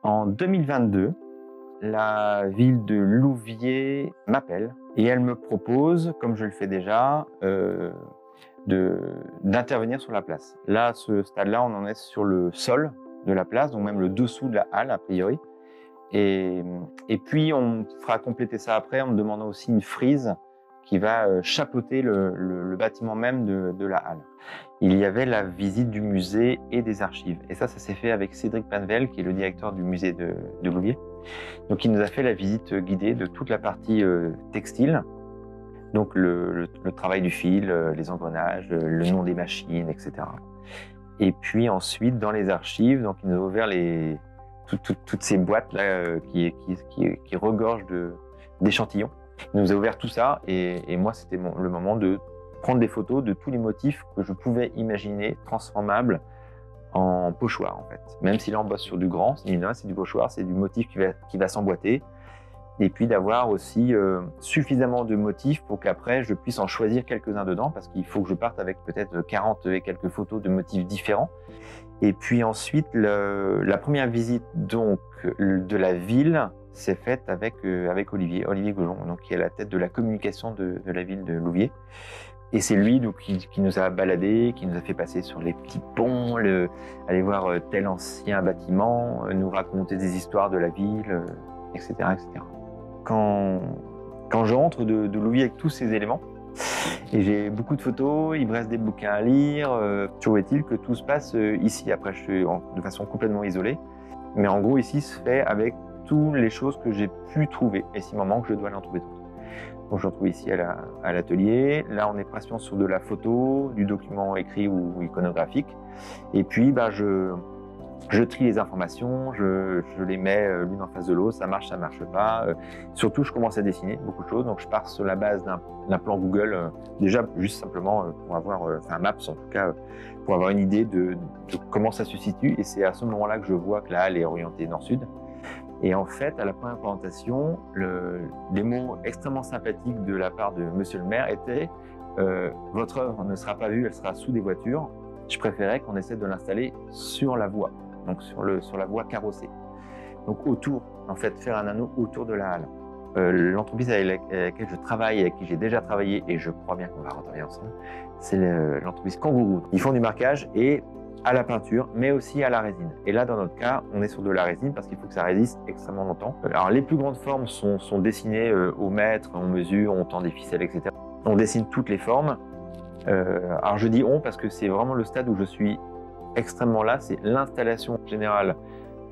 En 2022, la ville de Louviers m'appelle et elle me propose, comme je le fais déjà, d'intervenir sur la place. Là, à ce stade-là, on en est sur le sol de la place, donc même le dessous de la halle, a priori. Et, et puis, on fera compléter ça après en me demandant aussi une frise qui va chapeauter le bâtiment même de la halle. Il y avait la visite du musée et des archives. Et ça s'est fait avec Cédric Panvel, qui est le directeur du musée de Louviers. Donc, il nous a fait la visite guidée de toute la partie textile. Donc, le travail du fil, les engrenages, le nom des machines, etc. Et puis ensuite, dans les archives, donc, il nous a ouvert toutes ces boîtes-là qui regorgent d'échantillons. Il nous a ouvert tout ça et moi, c'était le moment de prendre des photos de tous les motifs que je pouvais imaginer transformables en pochoir, en fait. Même si là, on bosse sur du grand, c'est du pochoir, c'est du motif qui va s'emboîter. Et puis d'avoir aussi suffisamment de motifs pour qu'après, je puisse en choisir quelques-uns dedans, parce qu'il faut que je parte avec peut-être 40 et quelques photos de motifs différents. Et puis ensuite, la première visite donc, de la ville s'est faite avec Olivier Gaujon, donc, qui est à la tête de la communication de la ville de Louviers. Et c'est lui donc, qui nous a baladés, qui nous a fait passer sur les petits ponts, aller voir tel ancien bâtiment, nous raconter des histoires de la ville, etc., etc. Quand je rentre de Louviers avec tous ces éléments, et j'ai beaucoup de photos, il me reste des bouquins à lire, toujours est-il que tout se passe ici. Après, je suis de façon complètement isolée, mais en gros, ici se fait avec toutes les choses que j'ai pu trouver, et s'il m'en manque, je dois en trouver d'autres. Donc, je retrouve ici à l'atelier. Là, on est presque sur de la photo, du document écrit ou iconographique. Et puis, je trie les informations, je les mets l'une en face de l'autre, ça marche pas. Surtout, je commence à dessiner beaucoup de choses. Donc, je pars sur la base d'un plan Google, déjà juste simplement pour avoir, enfin Maps en tout cas, pour avoir une idée de comment ça se situe. Et c'est à ce moment-là que je vois que la halle est orientée nord-sud. Et en fait, à la première présentation, les mots extrêmement sympathiques de la part de Monsieur le maire étaient votre œuvre ne sera pas vue, elle sera sous des voitures. Je préférais qu'on essaie de l'installer sur la voie, donc sur la voie carrossée. Donc autour, en fait, faire un anneau autour de la halle. L'entreprise avec laquelle je travaille, avec qui j'ai déjà travaillé, et je crois bien qu'on va retravailler ensemble, c'est l'entreprise Kangourou. Ils font du marquage et à la peinture, mais aussi à la résine. Et là, dans notre cas, on est sur de la résine parce qu'il faut que ça résiste extrêmement longtemps. Alors, les plus grandes formes sont dessinées au mètre, on mesure, on tend des ficelles, etc. On dessine toutes les formes. Alors, je dis on parce que c'est vraiment le stade où je suis extrêmement là, c'est l'installation générale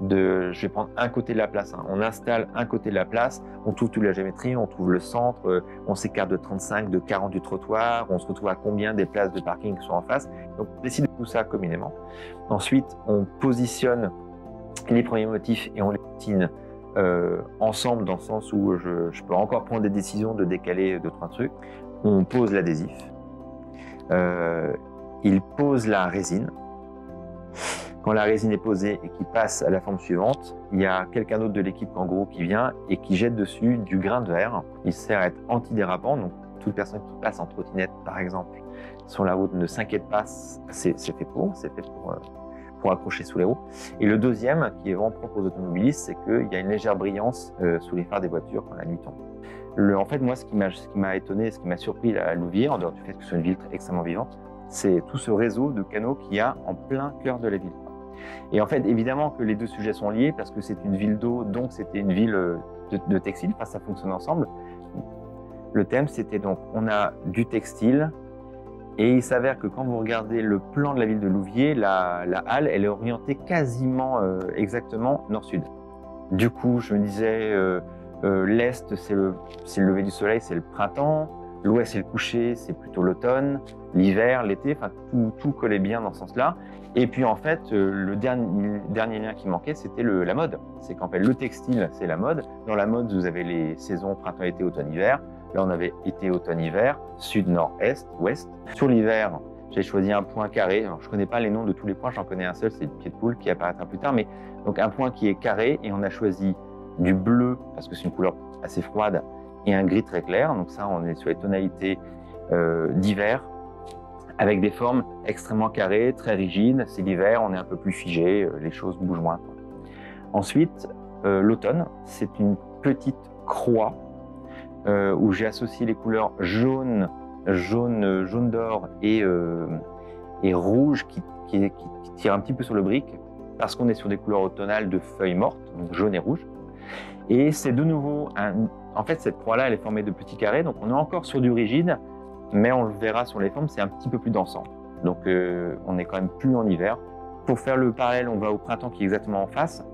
je vais prendre un côté de la place. On installe un côté de la place, on trouve toute la géométrie, on trouve le centre, on s'écarte de 35, de 40 du trottoir, on se retrouve à combien des places de parking qui sont en face. Donc on décide de tout ça communément. Ensuite, on positionne les premiers motifs et on les dessine ensemble dans le sens où je peux encore prendre des décisions de décaler 2-3 trucs. On pose l'adhésif. Il pose la résine. Quand la résine est posée et qu'il passe à la forme suivante, il y a quelqu'un d'autre de l'équipe Kangourou qui vient et qui jette dessus du grain de verre. Il sert à être antidérapant, donc toute personne qui passe en trottinette, par exemple, sur la route ne s'inquiète pas, c'est fait pour accrocher sous les roues. Et le deuxième, qui est vraiment propre aux automobilistes, c'est qu'il y a une légère brillance sous les phares des voitures quand la nuit tombe. En fait, moi, ce qui m'a étonné, ce qui m'a surpris à Louviers, en dehors du fait que c'est une ville extrêmement vivante, c'est tout ce réseau de canaux qu'il y a en plein cœur de la ville. Et en fait, évidemment que les deux sujets sont liés parce que c'est une ville d'eau, donc c'était une ville de textile, enfin ça fonctionne ensemble. Le thème, c'était donc, on a du textile et il s'avère que quand vous regardez le plan de la ville de Louviers, la halle, elle est orientée quasiment exactement nord-sud. Du coup, je me disais, l'est, c'est le lever du soleil, c'est le printemps. L'ouest, c'est le coucher, c'est plutôt l'automne, l'hiver, l'été, enfin tout collait bien dans ce sens-là. Et puis en fait, le dernier lien qui manquait, c'était la mode. C'est qu'en fait, le textile, c'est la mode. Dans la mode, vous avez les saisons printemps, été, automne, hiver. Là, on avait été, automne, hiver, sud, nord, est, ouest. Sur l'hiver, j'ai choisi un point carré. Alors, je ne connais pas les noms de tous les points, j'en connais un seul, c'est le pied de poule qui apparaîtra plus tard. Mais donc un point qui est carré et on a choisi du bleu parce que c'est une couleur assez froide et un gris très clair. Donc ça, on est sur les tonalités d'hiver avec des formes extrêmement carrées, très rigides. C'est l'hiver, on est un peu plus figé, les choses bougent moins. Ensuite, l'automne, c'est une petite croix où j'ai associé les couleurs jaune d'or et rouge qui tire un petit peu sur le brick, parce qu'on est sur des couleurs automnales de feuilles mortes, donc jaune et rouge. Et c'est de nouveau, en fait, cette croix-là, elle est formée de petits carrés, donc on est encore sur du rigide, mais on le verra sur les formes, c'est un petit peu plus dansant. Donc on est quand même plus en hiver. Pour faire le parallèle, on va au printemps qui est exactement en face.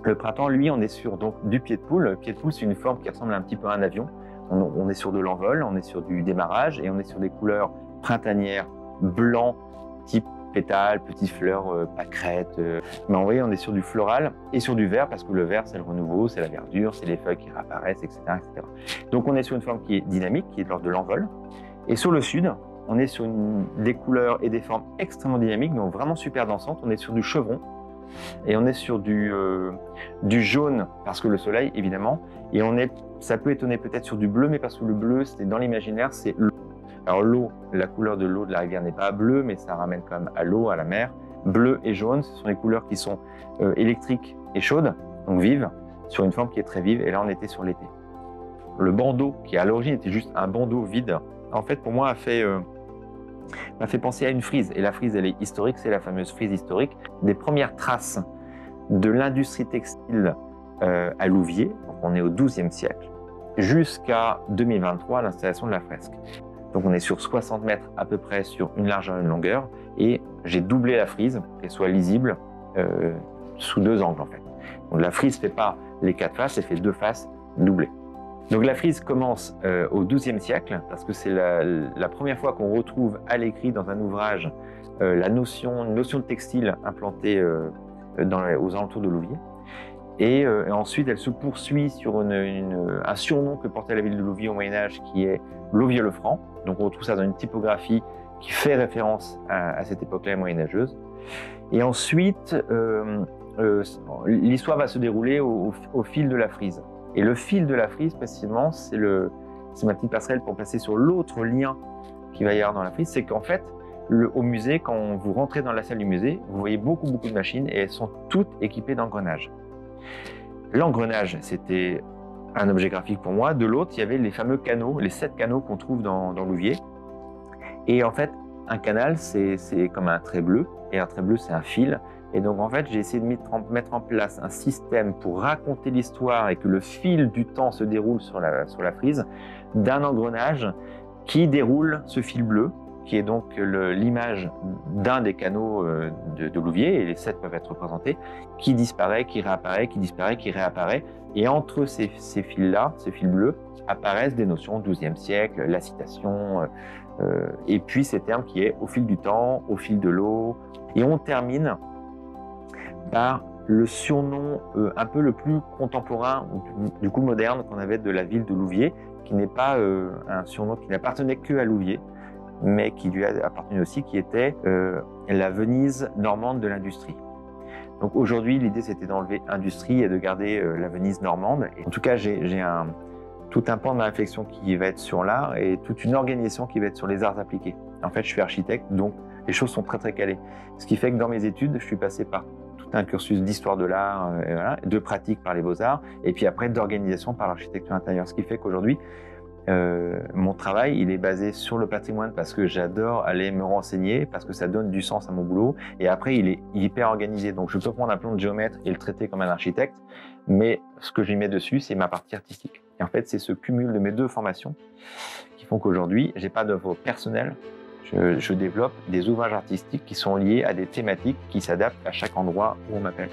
Le printemps, lui, on est sur donc, du pied de poule. Le pied de poule, c'est une forme qui ressemble un petit peu à un avion. On est sur de l'envol, on est sur du démarrage et on est sur des couleurs printanières, blanc, type pétales, petites fleurs, pâquerettes. Mais en vrai, on est sur du floral et sur du vert parce que le vert, c'est le renouveau, c'est la verdure, c'est les feuilles qui réapparaissent, etc., etc. Donc on est sur une forme qui est dynamique, qui est de l'ordre de l'envol. Et sur le sud, on est sur des couleurs et des formes extrêmement dynamiques, donc vraiment super dansantes. On est sur du chevron et on est sur du jaune parce que le soleil, évidemment. Et ça peut étonner peut-être sur du bleu, mais parce que le bleu, c'est dans l'imaginaire, c'est l'eau. Alors l'eau, la couleur de l'eau de la rivière n'est pas bleue, mais ça ramène quand même à l'eau, à la mer. Bleu et jaune, ce sont des couleurs qui sont électriques et chaudes, donc vives, sur une forme qui est très vive. Et là, on était sur l'été. Le bandeau, qui à l'origine était juste un bandeau vide, en fait, pour moi, m'a fait penser à une frise. Et la frise, elle est historique, c'est la fameuse frise historique. Des premières traces de l'industrie textile à Louviers, donc on est au XIIe siècle, jusqu'à 2023, l'installation de la fresque. Donc on est sur 60 mètres à peu près sur une largeur et une longueur, et j'ai doublé la frise pour qu'elle soit lisible sous deux angles en fait. Donc la frise ne fait pas les quatre faces, elle fait deux faces doublées. Donc la frise commence au XIIe siècle, parce que c'est la première fois qu'on retrouve à l'écrit dans un ouvrage une notion de textile implantée aux alentours de Louviers. Et ensuite, elle se poursuit sur un surnom que portait la ville de Louviers au Moyen-Âge, qui est Louviers-le-Franc. Donc on retrouve ça dans une typographie qui fait référence à cette époque-là moyenâgeuse. Et ensuite, l'histoire va se dérouler au fil de la frise. Et le fil de la frise, précisément, c'est ma petite passerelle pour passer sur l'autre lien qu'il va y avoir dans la frise, c'est qu'en fait, au musée, quand vous rentrez dans la salle du musée, vous voyez beaucoup de machines et elles sont toutes équipées d'engrenages. L'engrenage, c'était un objet graphique pour moi. De l'autre, il y avait les fameux canaux, les 7 canaux qu'on trouve dans Louviers. Et en fait, un canal, c'est comme un trait bleu, et un trait bleu, c'est un fil. Et donc, en fait, j'ai essayé de mettre en place un système pour raconter l'histoire et que le fil du temps se déroule sur la frise, d'un engrenage qui déroule ce fil bleu, qui est donc l'image d'un des canaux de Louviers, et les 7 peuvent être représentés, qui disparaît, qui réapparaît, qui disparaît, qui réapparaît. Et entre ces fils-là, ces fils bleus, apparaissent des notions du XIIe siècle, la citation, et puis ces termes qui est au fil du temps, au fil de l'eau. Et on termine par le surnom un peu le plus contemporain, du coup moderne, qu'on avait de la ville de Louviers, qui n'est pas un surnom qui n'appartenait que à Louviers, mais qui lui appartenait aussi, qui était la Venise normande de l'industrie. Donc aujourd'hui, l'idée c'était d'enlever industrie et de garder la Venise normande. Et en tout cas, j'ai tout un pan de ma réflexion qui va être sur l'art et toute une organisation qui va être sur les arts appliqués. En fait, je suis architecte, donc les choses sont très calées. Ce qui fait que dans mes études, je suis passé par tout un cursus d'histoire de l'art, voilà, de pratique par les beaux-arts, et puis après d'organisation par l'architecture intérieure. Ce qui fait qu'aujourd'hui, mon travail, il est basé sur le patrimoine parce que j'adore aller me renseigner, parce que ça donne du sens à mon boulot. Et après, il est hyper organisé. Donc, je peux prendre un plan de géomètre et le traiter comme un architecte, mais ce que j'y mets dessus, c'est ma partie artistique. Et en fait, c'est ce cumul de mes deux formations qui font qu'aujourd'hui, j'ai pas d'œuvre personnelle. Je développe des ouvrages artistiques qui sont liés à des thématiques qui s'adaptent à chaque endroit où on m'appelle.